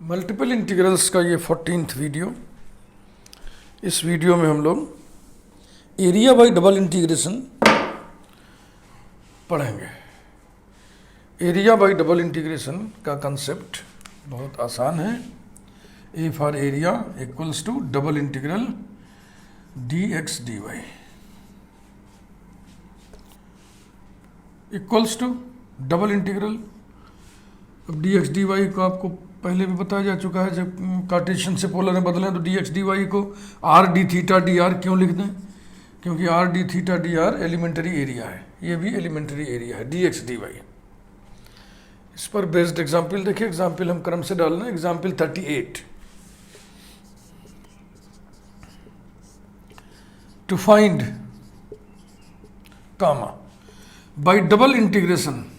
Multiple integrals का ये 14th video. इस वीडियो में हम लोग एरिया बाय डबल इंटीग्रेशन पढ़ेंगे। एरिया बाय डबल इंटीग्रेशन का कंसेप्ट बहुत आसान है। A for area equals to double integral d x d y equals to double integral. अब डी एक्स डी वाई को आपको पहले भी बताया जा चुका है, जब कार्टेशियन से पोलर में बदलें तो डी एक्स डी वाई को r d theta d r क्यों लिख दें? क्योंकि r d theta d r elementary area है, ये भी एलिमेंट्री एरिया है डी एक्स डी वाई। इस पर बेस्ड एग्जाम्पल देखिए। एग्जाम्पल हम क्रम से डाल रहे हैं। Example 38, to find comma by double integration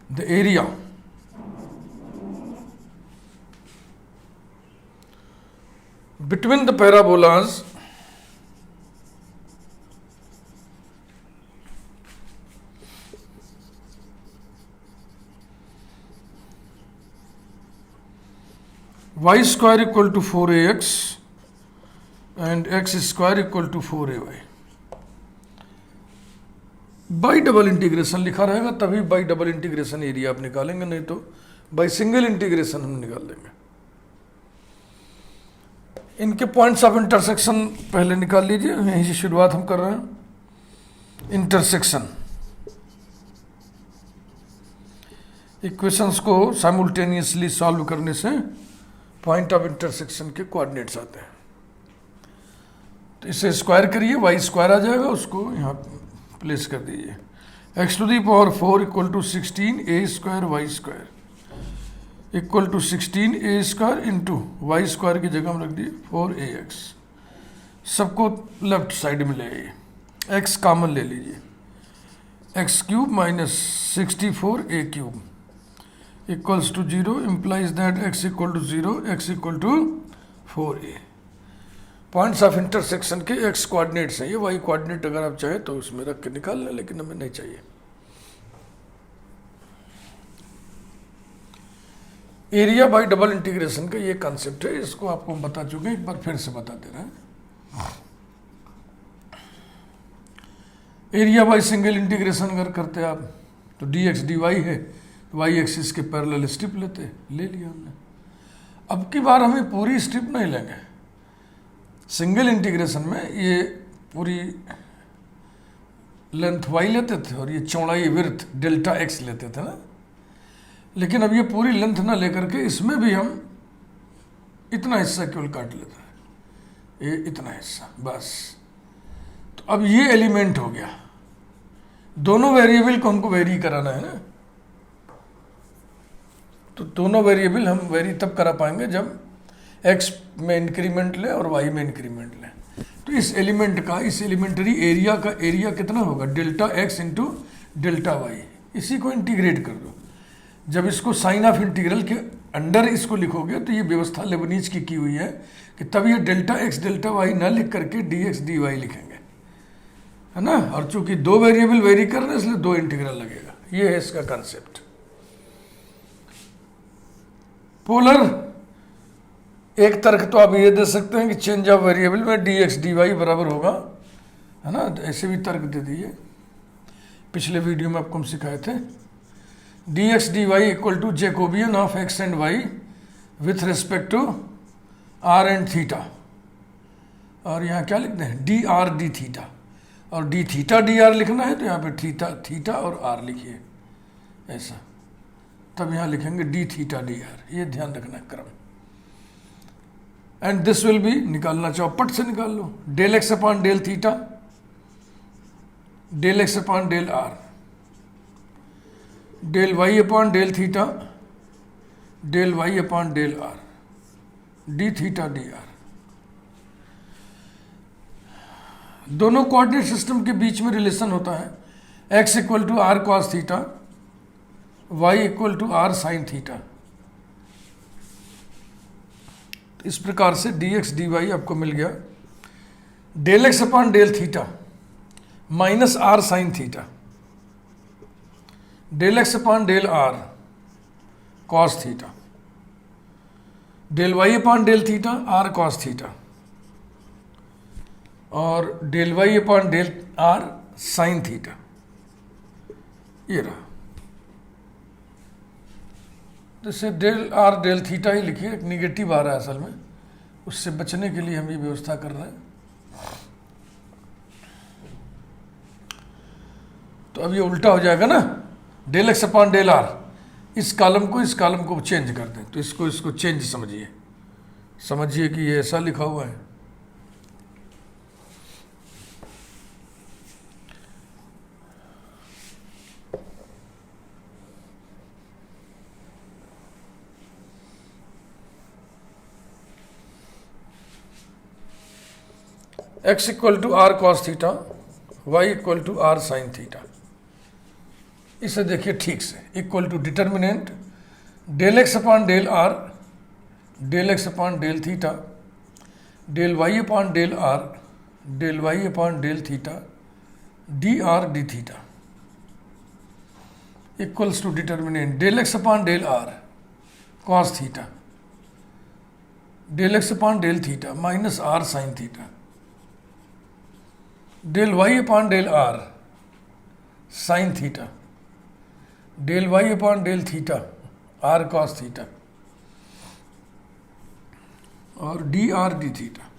the area between the parabolas y square equal to 4ax and x square equal to 4ay। By double integration लिखा रहेगा तभी बाई डबल इंटीग्रेशन एरिया आप निकालेंगे, नहीं तो बाई सिंगल इंटीग्रेशन हम निकाल देंगे। इनके पॉइंट्स ऑफ इंटरसेक्शन पहले निकाल लीजिए, यहीं से शुरुआत हम कर रहे हैं। इंटरसेक्शन इक्वेशंस को साइमल्टेनियसली सॉल्व करने से पॉइंट ऑफ इंटरसेक्शन के कोऑर्डिनेट्स आते हैं। तो इसे स्क्वायर करिए, वाई स्क्वायर आ जाएगा, उसको यहाँ प्लेस कर दीजिए। x to the power 4 equal to 16 a square y square equal to 16 a square into y square की जगह हम रख दिए 4ax। सबको लेफ्ट साइड में ले आइए, x कॉमन ले लीजिए। X cube minus 64a cube equals to 0 implies that x equal to 0, x equal to 4a। Points of intersection के एक्स कोऑर्डिनेट्स हैं ये। वाई कोऑर्डिनेट अगर आप चाहें तो उसमें रख के निकाल लें, लेकिन हमें नहीं चाहिए। एरिया बाय डबल इंटीग्रेशन का ये कॉन्सेप्ट है, इसको आपको हम बता चुके हैं, एक बार फिर से बता दे रहे हैं। एरिया बाय सिंगल इंटीग्रेशन अगर करते आप तो डी एक्स डी वाई है, वाई एक्सिस के पैरेलल स्ट्रिप लेते, ले लिया हमने। अब की बार हमें पूरी स्ट्रिप नहीं लेंगे। सिंगल इंटीग्रेशन में ये पूरी लेंथ वाई लेते थे और ये चौड़ाई विड्थ डेल्टा एक्स लेते थे ना, लेकिन अब ये पूरी लेंथ ना लेकर के इसमें भी हम इतना हिस्सा केवल काट लेते हैं, ये इतना हिस्सा बस। तो अब ये एलिमेंट हो गया। दोनों वेरिएबल को हमको वेरी कराना है ना, तो दोनों वेरिएबल हम वेरी तब करा पाएंगे जब x में इंक्रीमेंट ले और y में इंक्रीमेंट ले। तो इस एलिमेंट का, इस एलिमेंट्री एरिया का एरिया कितना होगा? Delta x into delta y. इसी को इंटीग्रेट कर दो। जब इसको साइन ऑफ इंटीग्रल के अंडर इसको लिखोगे तो ये व्यवस्था लेबनीज की हुई है कि तब ये डेल्टा x डेल्टा वाई ना लिख करके डी एक्स डी वाई लिखेंगे, है ना। और चूंकि दो वेरिएबल वेरी कर रहे हैं इसलिए दो इंटीग्रल लगेगा। ये है इसका कंसेप्ट। पोलर एक तर्क तो आप ये दे सकते हैं कि चेंज ऑफ वेरिएबल में डी एक्स डी वाई बराबर होगा, है ना। तो ऐसे भी तर्क दे दीजिए। पिछले वीडियो में आपको हम सिखाए थे d x d y equal to Jacobian of x and y with respect to r and theta. और यहाँ क्या लिखते हैं? D r d theta. और डी थीटा डी आर लिखना है तो यहाँ पे थीटा थीटा और आर लिखिए ऐसा, तब यहाँ लिखेंगे डी थीटा डी आर। ये ध्यान रखना है क्रम। एंड दिस विल बी, निकालना चाहो पट से निकाल लो, del x upon del theta, del x upon del r, del y upon del theta, del y upon del r, d theta d r. दोनों कोऑर्डिनेट सिस्टम के बीच में रिलेशन होता है। X equal to r cos theta, y equal to r sine theta. इस प्रकार से D x d Y आपको मिल गया। Del x upon del theta minus r sine theta, del x upon del r cos theta, del y upon del theta r cos theta, और del y upon del r sine theta. ये रहा। जैसे del r del theta ही लिखिए, एक negative आ रहा है असल में, उससे बचने के लिए हम ये व्यवस्था कर रहे हैं। तो अब ये उल्टा हो जाएगा ना, del x upon del r, इस कॉलम को चेंज कर दें, तो इसको चेंज समझिए कि ये ऐसा लिखा हुआ है। x equal to r cos theta, y equal to r sine theta. इसे देखिए ठीक से, equal to determinant del x upon del r, del x upon del theta, del y upon del r, del y upon del theta, d r d theta, equals to determinant del x upon del r cos theta, del x upon del theta minus r sine theta, del y upon del r sine theta, del y upon del theta r cos theta, और d r d theta,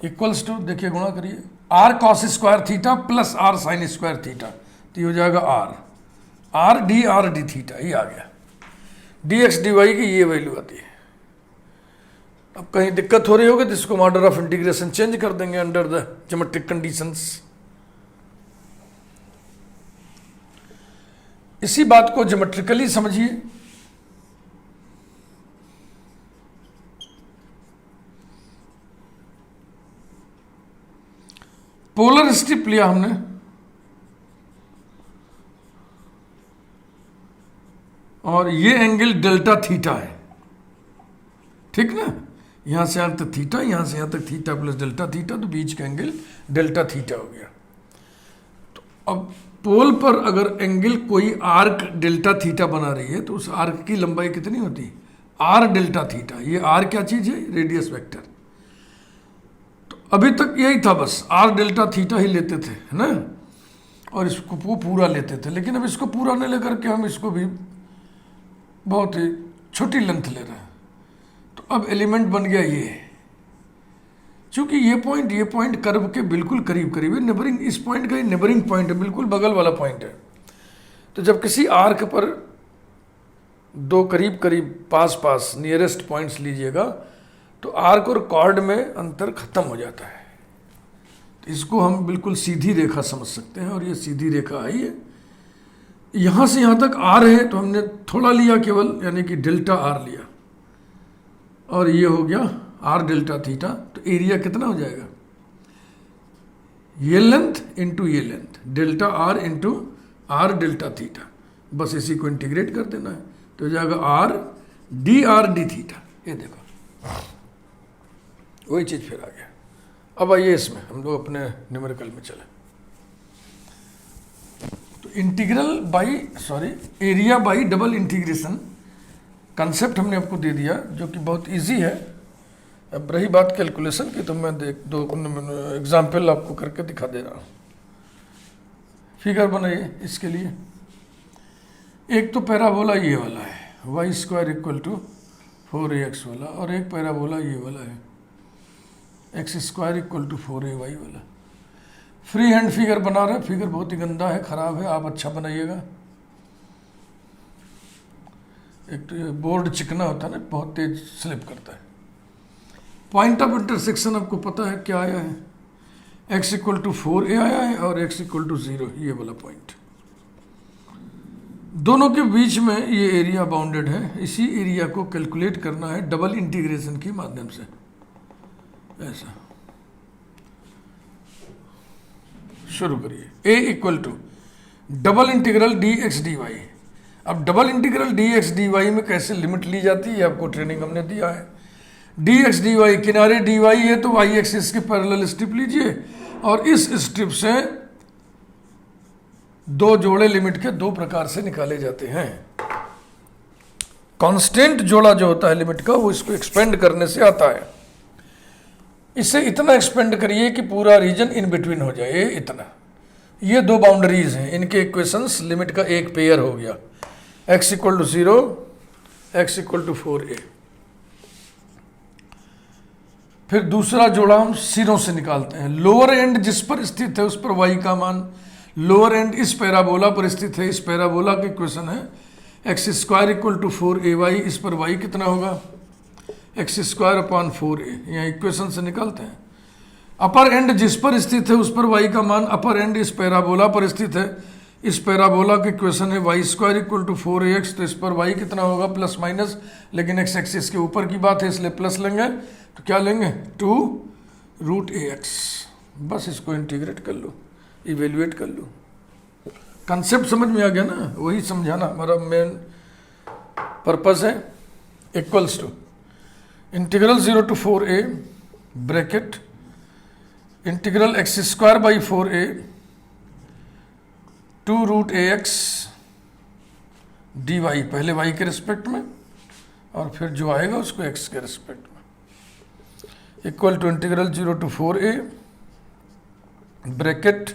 equals to, देखिए गुणा करिए, r cos square theta plus r sine square theta, तो ये हो जाएगा are d theta, ये आ गया। डी एक्स डी वाई की ये वैल्यू आती है। अब कहीं दिक्कत हो रही होगी तो इसको मॉडल ऑफ इंटीग्रेशन चेंज कर देंगे अंडर द ज्योमेट्रिक कंडीशंस। इसी बात को ज्योमेट्रिकली समझिए। पोलर स्ट्रिप लिया हमने, और ये एंगल डेल्टा थीटा है, ठीक ना, यहां से यहां तक थीटा, यहां से यहां तक थीटा प्लस डेल्टा थीटा, तो बीच का एंगल डेल्टा थीटा हो गया। तो अब पोल पर अगर एंगल कोई आर्क डेल्टा थीटा बना रही है तो उस आर्क की लंबाई कितनी होती है, आर डेल्टा थीटा। ये आर क्या चीज है, रेडियस वेक्टर। तो अभी तक यही था, बस आर डेल्टा थीटा ही लेते थे, है ना, और इसको पूरा लेते थे। लेकिन अब इसको पूरा नहीं लेकर के हम इसको भी बहुत ही छोटी लेंथ ले रहे हैं। तो अब एलिमेंट बन गया ये, चूंकि ये पॉइंट कर्व के बिल्कुल करीब है, नेबरिंग, इस पॉइंट का नेबरिंग पॉइंट है, बिल्कुल बगल वाला पॉइंट है। तो जब किसी आर्क पर दो करीब पास नियरेस्ट पॉइंट्स लीजिएगा तो आर्क और कॉर्ड में अंतर खत्म हो जाता है। तो इसको हम बिल्कुल सीधी रेखा समझ सकते हैं, और ये सीधी रेखा आई है, यहां से यहां तक आर है, तो हमने थोड़ा लिया केवल, यानी कि डेल्टा आर लिया, और ये हो गया आर डेल्टा थीटा। तो एरिया कितना हो जाएगा, ये लेंथ इंटू ये length, delta R into R delta theta, बस इसी को इंटीग्रेट कर देना है, तो हो जाएगा आर डी थीटा। ये देखो वही चीज फिर आ गया। अब आइए इसमें हम लोग अपने न्यूमेरिकल में चले। तो area by double integration concept हमने आपको दे दिया, जो कि बहुत इजी है। अब रही बात कैलकुलेशन की, तो मैं दो एग्जाम्पल आपको करके दिखा दे रहा हूँ। फिगर बनाइए इसके लिए। एक तो पैराबोला ये वाला है, Y square equal to 4ax वाला, और एक पैराबोला ये वाला है, x square equal to 4ay वाला। फ्री हैंड फिगर बना रहे, फिगर बहुत ही गंदा है, खराब है, आप अच्छा बनाइएगा। एक तो ये बोर्ड चिकना होता है ना, बहुत तेज स्लिप करता है। पॉइंट ऑफ इंटरसेक्शन आपको पता है क्या आया है, x इक्वल टू 4a आया है, और x इक्वल टू 0, ये वाला पॉइंट। दोनों के बीच में ये एरिया बाउंडेड है। इसी एरिया को कैलकुलेट करना है डबल इंटीग्रेशन के माध्यम से, ऐसा। शुरू करिए। a equal to double integral dx dy। अब डबल इंटीग्रल dx dy में कैसे लिमिट ली जाती है, आपको ट्रेनिंग हमने दिया है। dx dy, किनारे dy है तो y एक्सिस के पैरेलल स्ट्रिप लीजिए, और इस स्ट्रिप से दो जोड़े लिमिट के दो प्रकार से निकाले जाते हैं। कांस्टेंट जोड़ा जो होता है लिमिट का, वो इसको एक्सपेंड करने से आता है। इसे इतना एक्सपेंड करिए कि पूरा रीजन इन बिटवीन हो जाए, इतना। ये दो बाउंड्रीज हैं, इनके इक्वेशंस लिमिट का एक पेयर हो गया, x equal to 0, x equal to 4a। फिर दूसरा जोड़ा हम सिरों से निकालते हैं। लोअर एंड जिस पर स्थित है उस पर y का मान, लोअर एंड इस पैराबोला पर स्थित है, इस पैराबोला की इक्वेशन है x square equal to 4ay। इस पर y कितना होगा, एक्स स्क्वायर अपॉन 4a। यहाँ इक्वेशन से निकालते हैं। अपर एंड जिस पर स्थित है उस पर y का मान, अपर एंड इस पैराबोला पर स्थित है, इस पैराबोला की इक्वेशन है Y square equal to 4ax। तो इस पर y कितना होगा, प्लस माइनस, लेकिन x एक्सिस के ऊपर की बात है इसलिए प्लस लेंगे, तो क्या लेंगे 2√ax। बस इसको इंटीग्रेट कर लो, इवेल्युएट कर लो। कंसेप्ट समझ में आ गया ना, वही समझाना हमारा मेन पर्पस है। Equals to integral 0 to 4a bracket integral x square by 4a 2√ax dy, पहले y के रिस्पेक्ट में और फिर जो आएगा उसको x के रिस्पेक्ट में, equal to integral 0 to 4a bracket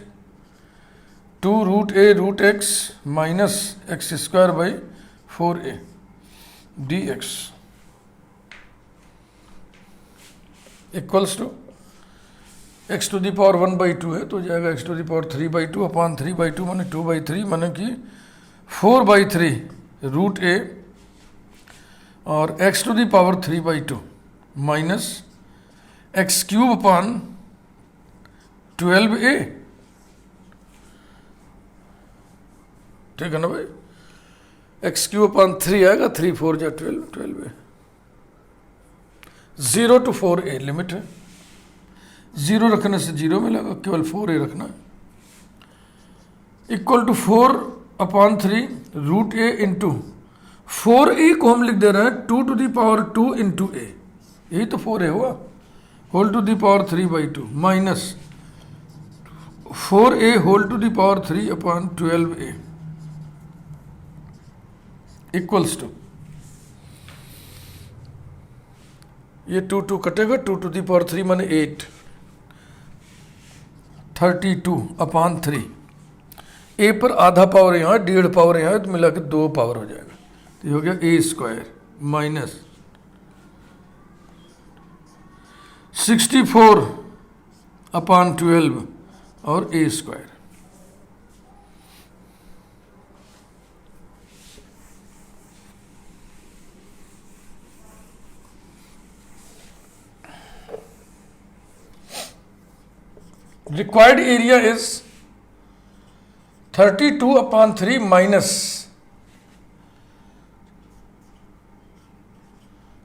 2√a√x minus x square by 4a dx equals to x to the power 1/2 है, तो हो जाएगा x to the power 3/2 upon 3/2 माने 2/3 माने कि 4/3√a और x to the power 3/2 minus x cube upon 12a। ठीक है ना भाई, एक्स क्यूब अपॉन 3 आएगा, 3 4 जा 12, 12a। 0 टू 4a लिमिट है, 0 रखने से 0 मिलेगा, केवल 4a रखना है। Equal to 4/3√a into 4a को हम लिख दे रहे हैं 2 to the power 2 into a, यही तो 4a हुआ, whole to the power 3/2 minus 4a whole to the power 3 upon 12a equals to, ये 2 कटेगा, 2 टू दी पावर 3 माने 8, 32 अपॉन 3। ए पर आधा पावर यहाँ, 1.5 पावर यहाँ, तो मिला के 2 पावर हो जाएगा, तो ये हो गया a स्क्वायर माइनस 64 अपॉन 12 और a square. Required area is 32/3 minus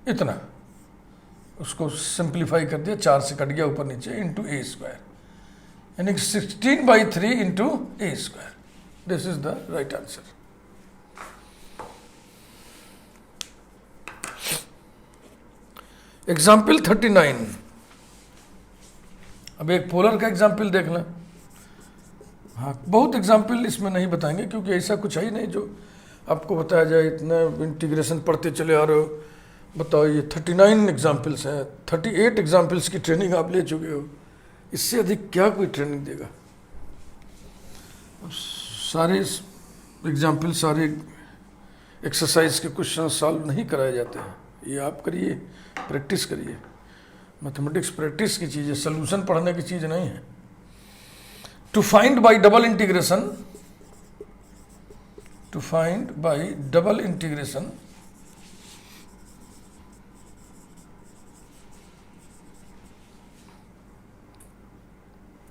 इतना, उसको सिंप्लीफाई कर दिया, 4 से कट गया ऊपर नीचे, इंटू a स्क्वायर, यानी 16/3 into a square. This is the right answer. Example 39। अब एक पोलर का एग्जाम्पल देख लें। हाँ, बहुत एग्जाम्पल इसमें नहीं बताएंगे क्योंकि ऐसा कुछ है ही नहीं जो आपको बताया जाए, इतना इंटीग्रेशन पढ़ते चले आ रहे हो। बताओ, ये 39 एग्जाम्पल्स हैं, 38 एग्जाम्पल्स की ट्रेनिंग आप ले चुके हो, इससे अधिक क्या कोई ट्रेनिंग देगा। सारे एग्जाम्पल, सारे एक्सरसाइज के क्वेश्चन सॉल्व नहीं कराए जाते हैं, ये आप करिए, प्रैक्टिस करिए। मैथमेटिक्स प्रैक्टिस की चीज़ है, सोल्यूशन पढ़ने की चीज़ नहीं है। To find by double integration, to find by double integration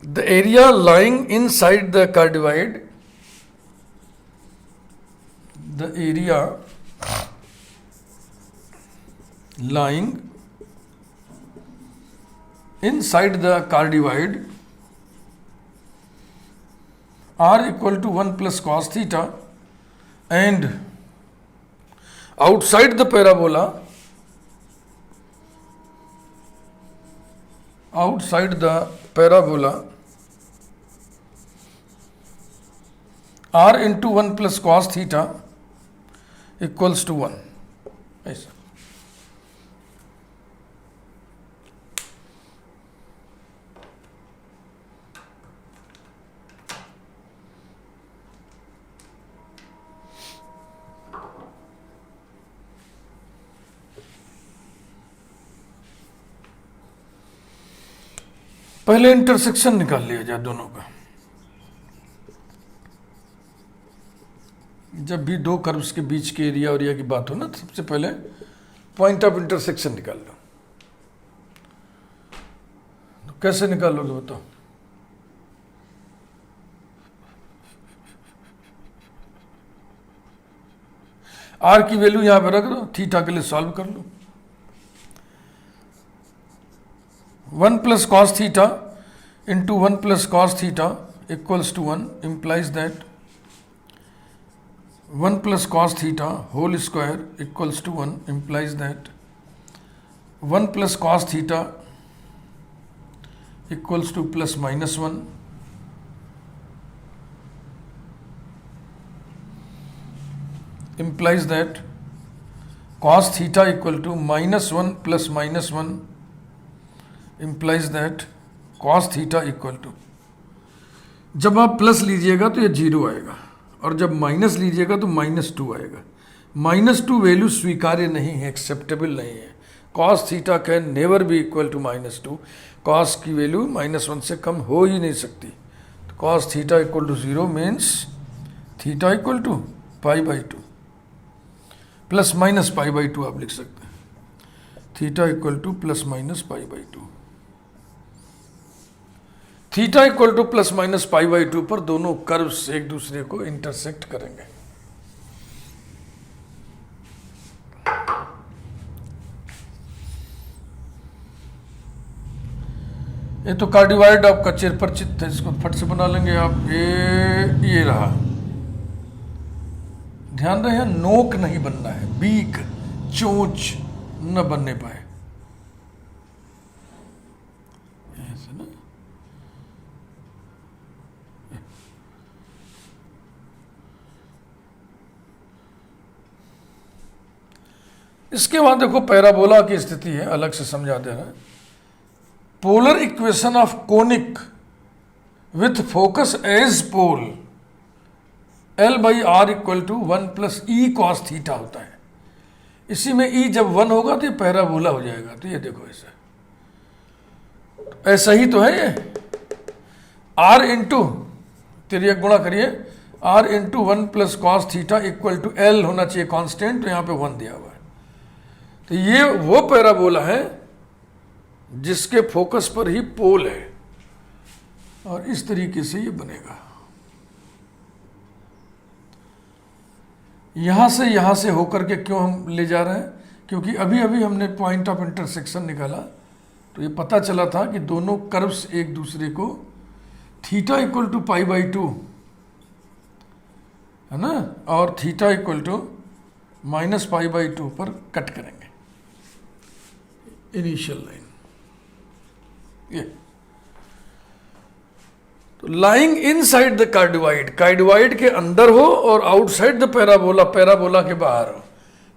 the area lying inside the cardioid, the area lying inside the cardioid r equal to 1 plus cos theta and outside the parabola, outside the parabola r into 1 plus cos theta equals to 1, ऐसा। पहले intersection निकाल लिया जाए दोनों का। जब भी दो कर्व्स के बीच के एरिया और एरिया की बात हो ना, तो सबसे पहले पॉइंट ऑफ इंटरसेक्शन निकाल लो। तो कैसे निकालोगे बताओ? आर की वैल्यू यहां पे रख दो, थीटा के लिए सॉल्व कर लो। 1 plus cos theta into 1 plus cos theta equals to 1 implies that 1 plus cos theta whole square equals to 1 implies that 1 plus cos theta equals to plus minus 1, implies that cos theta equal to minus 1 plus minus 1 implies that cos theta equal to, जब आप plus लीजिएगा तो ये zero आएगा और जब minus लीजिएगा तो -2 आएगा। -2 वैल्यू स्वीकार्य नहीं है, एक्सेप्टेबल नहीं है। Cos theta can never be equal to -2। Cos की वैल्यू -1 से कम हो ही नहीं सकती। तो cos theta equal to 0 means theta equal to π/2 plus minus π/2 आप लिख सकते हैं। Theta equal to plus minus π/2। Theta equal to plus minus π/2 पर दोनों कर्व्स एक दूसरे को इंटरसेक्ट करेंगे। ये तो कार्डिवाइड आपका चिरपरिचित है, इसको फट से बना लेंगे आप। ये रहा। ध्यान रहे, नोक नहीं बनना है, बीक, चोंच न बनने पाए। इसके बाद देखो पैराबोला की स्थिति है, अलग से समझा दे रहा है। Polar equation of conic with focus as pole L/R equal to 1 plus e cos theta होता है। इसी में ई जब 1 होगा तो ये पैराबोला हो जाएगा। तो ये देखो ऐसा ही तो है ये। R इंटू तिर्यक गुणा करिए, R into 1 plus cos theta equal to L होना चाहिए कांस्टेंट, तो यहाँ पे 1 दिया हुआ है। तो ये वो पैराबोला है जिसके फोकस पर ही पोल है और इस तरीके से ये बनेगा। यहां से होकर के क्यों हम ले जा रहे हैं? क्योंकि अभी अभी हमने पॉइंट ऑफ इंटरसेक्शन निकाला तो ये पता चला था कि दोनों कर्व्स एक दूसरे को थीटा इक्वल टू π/2 है ना, और थीटा इक्वल टू माइनस π/2 पर कट करेंगे इनिशियल लाइन। ये तो लाइंग इनसाइड द कार्डिवाइड, कार्डिवाइड के अंदर हो और आउटसाइड द पैराबोला, पैराबोला के बाहर हो।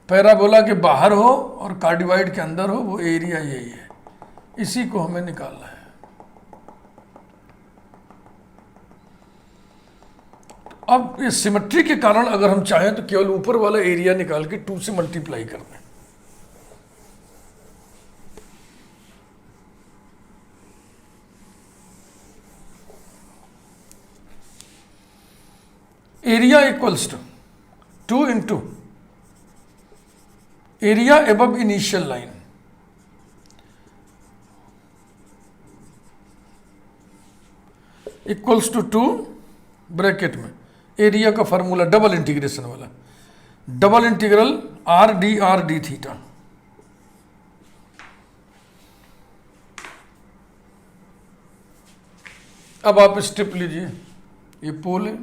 पैराबोला के बाहर हो और कार्डिवाइड के अंदर हो, वो एरिया यही है। इसी को हमें निकालना है। अब ये सिमेट्री के कारण अगर हम चाहें तो केवल ऊपर वाला एरिया निकाल के 2 से मल्टीप्लाई कर दें। Area equals to 2 into area above initial line equals to 2 bracket में एरिया का फॉर्मूला डबल इंटीग्रेशन वाला, double integral r d theta. अब आप स्ट्रिप लीजिए, ये पोल है,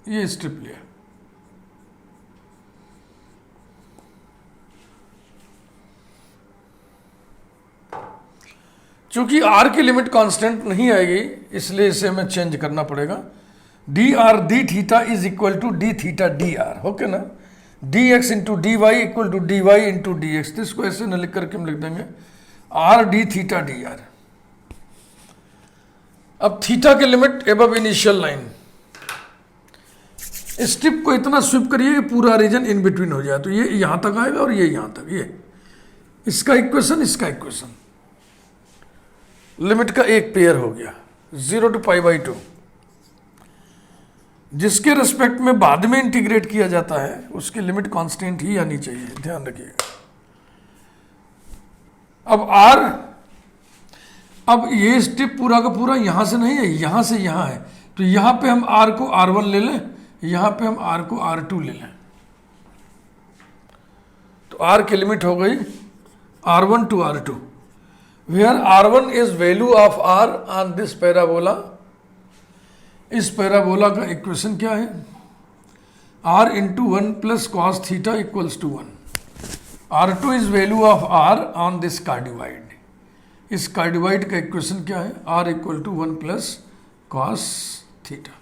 ये स्ट्रिप लिया। चूंकि r की लिमिट कांस्टेंट नहीं आएगी इसलिए इसे हमें चेंज करना पड़ेगा। D r d theta is equal to d theta d r, okay ना, d x into d y equal to d y into d x. तो इसको ऐसे न लिख करके हम लिख देंगे r d theta d r. अब थीटा के लिमिट एबव इनिशियल लाइन, इस टिप को इतना स्विप करिए कि पूरा रीजन इन बिटवीन हो जाए, तो ये यहां तक आएगा और ये यहां तक, ये इसका इक्वेशन इसका इक्वेशन, लिमिट का एक पेयर हो गया 0 to π/2। जिसके रेस्पेक्ट में बाद में इंटीग्रेट किया जाता है उसकी लिमिट कांस्टेंट ही आनी चाहिए, ध्यान रखिएगा। अब आर, अब ये स्टेप पूरा का पूरा यहां से नहीं है, यहां से यहां है, तो यहां पे हम आर को R1 ले लें, यहां पे हम आर को R2 ले लें, तो आर की लिमिट हो गई R1 to R2, where R1 is value of r on this parabola. इस पैराबोला का इक्वेशन क्या है, r into 1 plus cos theta equals to 1। R2 is value of r on this cardioid. इस cardioid का equation क्या है, r equal to 1 plus cos theta.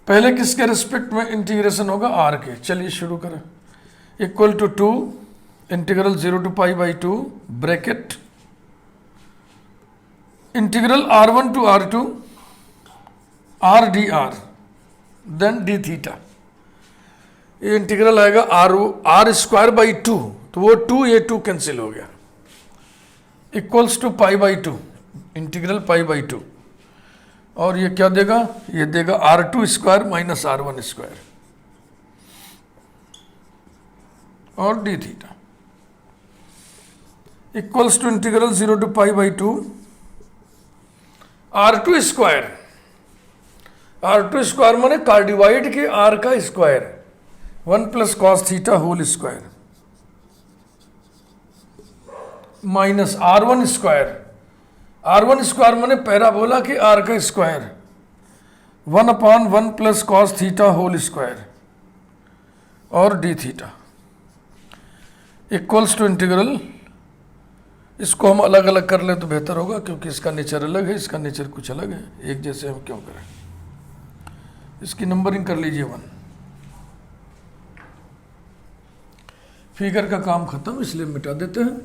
पहले किसके रिस्पेक्ट में इंटीग्रेशन होगा, r के। चलिए शुरू करें। Equal to 2 integral 0 to π/2 bracket integral R1 to R2 r d r then d theta. ये इंटीग्रल आएगा आर स्क्वायर बाई 2, तो वो 2 ये 2 कैंसिल हो गया, इक्वल्स टू π/2 इंटीग्रल π/2, और ये क्या देगा, ये देगा R2 square minus R1 square और d theta equals to integral 0 to π/2 R2 square. R2 square माने कार्डिवाइड के R का square 1 plus cos theta whole square minus R1 square. R1 square माने पैराबोला के R का square 1/1 plus cos theta whole square और d theta equals to integral. इसको हम अलग अलग कर लें तो बेहतर होगा, क्योंकि इसका नेचर अलग है, इसका नेचर कुछ अलग है, एक जैसे हम क्यों करें। इसकी नंबरिंग कर लीजिए 1। फिगर का काम खत्म, इसलिए मिटा देते हैं।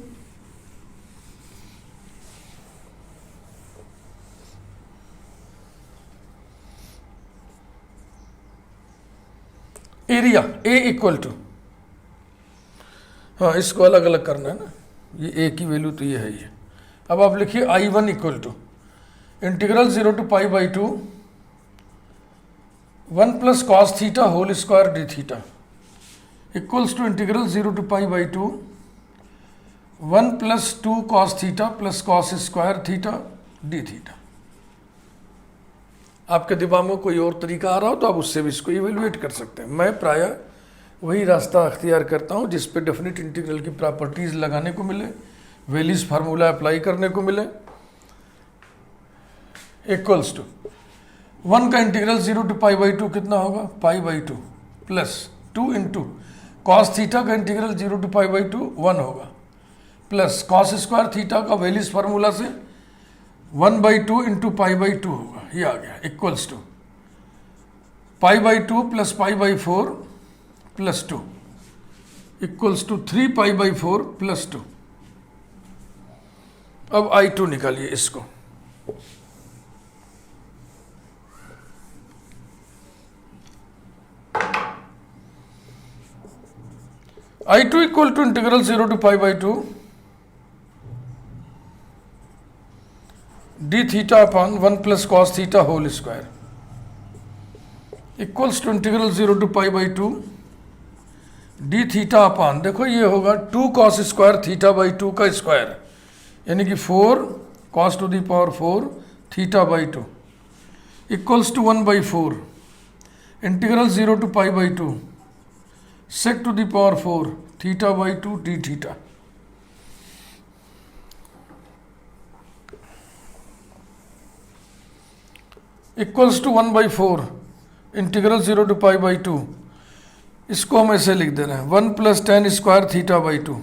एरिया ए इक्वल टू, हाँ इसको अलग अलग करना है ना, ये ए की वैल्यू तो ये है ये। अब आप लिखिए I1 equal to integral 0 to π/2 1 plus cos theta whole square d theta equals to integral 0 to π/2 1 plus 2 cos theta plus cos square theta d theta. आपके दिमाग में कोई और तरीका आ रहा हो तो आप उससे भी इसको इवेल्युएट कर सकते हैं। मैं प्रायः वही रास्ता अख्तियार करता हूँ जिस पे डेफिनेट इंटीग्रल की प्रॉपर्टीज लगाने को मिले, वेलिस फार्मूला अप्लाई करने को मिले। इक्वल्स टू 1 का इंटीग्रल 0 to π/2 कितना होगा, π/2 प्लस 2 इंटू कॉस थीटा का इंटीग्रल 0 to π/2 1 होगा, प्लस कॉस स्क्वायर थीटा का वेलिस फार्मूला से 1/2 इंटू π/2 होगा, ये आ गया। Equals to π/2 plus π/4 plus 2 equals to 3π/4 plus 2। अब I2 निकालिए इसको। I2 equal to integral 0 to π/2 d theta upon 1 plus cos theta whole square equals to integral 0 to π/2 d theta upon, देखो ये होगा 2 कॉस स्क्वायर थीटा बाई 2 का square, यानी कि 4 cos to the power 4 theta by 2 equals to 1/4 integral 0 to π/2 sec to the power 4 theta by 2 d theta. Equals to 1/4 integral 0 to π/2, इसको हम ऐसे लिख दे रहे हैं 1 plus tan square theta by 2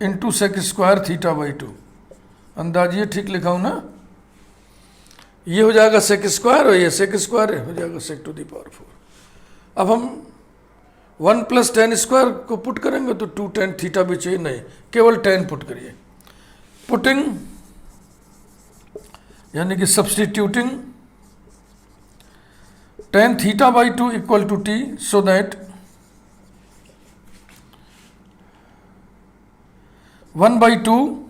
into sec square theta by 2। अंदाजिए ठीक लिखा हूं ना। ये हो जाएगा सेक स्क्वायर और ये सेक स्क्वायर हो जाएगा सेक टू द पावर 4। अब हम 1 प्लस tan स्क्वायर को पुट करेंगे तो 2 tan थीटा भी चाहिए, नहीं केवल tan पुट करिए। पुटिंग यानी कि substituting tan theta by 2 equal to t, so that 1/2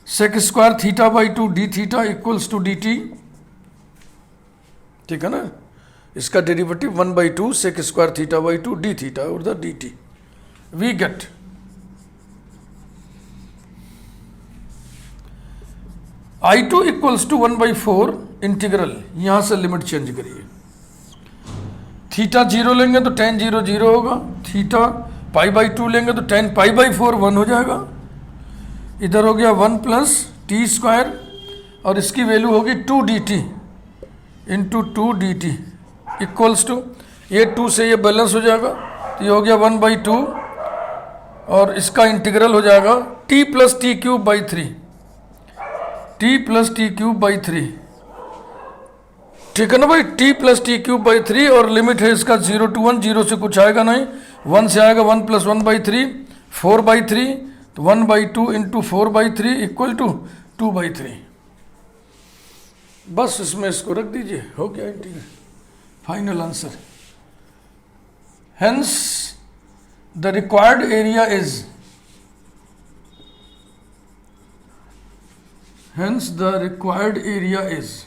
sec square theta by 2 d theta equals to d t. ठीक है ना, इसका derivative 1/2 sec square theta by 2 d theta और the d t. We get I2 equals to 1/4 integral, यहां से limit change करिए। Theta 0 लेंगे तो tan 0 0 होगा, थीटा π/2 लेंगे तो tan π/4 1 हो जाएगा। इधर हो गया 1 प्लस टी स्क्वायर और इसकी वैल्यू होगी 2 D T into 2 D T equals to, ये 2 से ये बैलेंस हो जाएगा तो ये हो गया 1/2 और इसका इंटीग्रल हो जाएगा t plus T cube by 3, t plus T cube by 3। ठीक है ना भाई, t plus T cube by 3 और लिमिट है इसका 0 to 1, 0 से कुछ आएगा नहीं, 1 से आएगा 1 प्लस 1/3 4/3, तो 1/2 इंटू 4/3 इक्वल टू 2/3। बस इसमें इसको रख दीजिए, हो गया integral, final answer. Hence the required area is, hence the required area is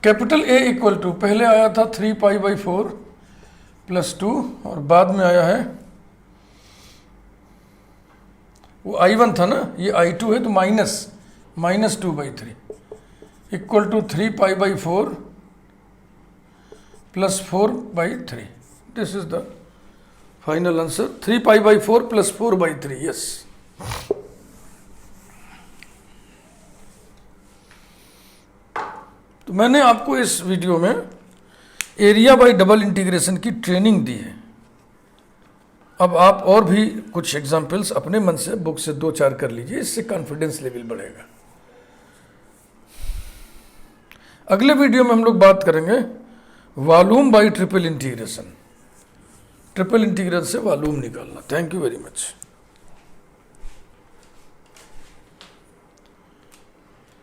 capital A equal to, पहले आया था 3π/4 प्लस 2 और बाद में आया है वो I1 था ना, ये I2 है तो minus 2/3 equal to 3π/4 plus 4/3। This is the final answer, 3π/4 plus 4/3। Yes, तो मैंने आपको इस वीडियो में एरिया बाय डबल इंटीग्रेशन की ट्रेनिंग दी है। अब आप और भी कुछ एग्जाम्पल्स अपने मन से बुक से 2-4 कर लीजिए, इससे कॉन्फिडेंस लेवल बढ़ेगा। अगले वीडियो में हम लोग बात करेंगे volume by triple integration, triple integral से वॉल्यूम निकालना। Thank you very much.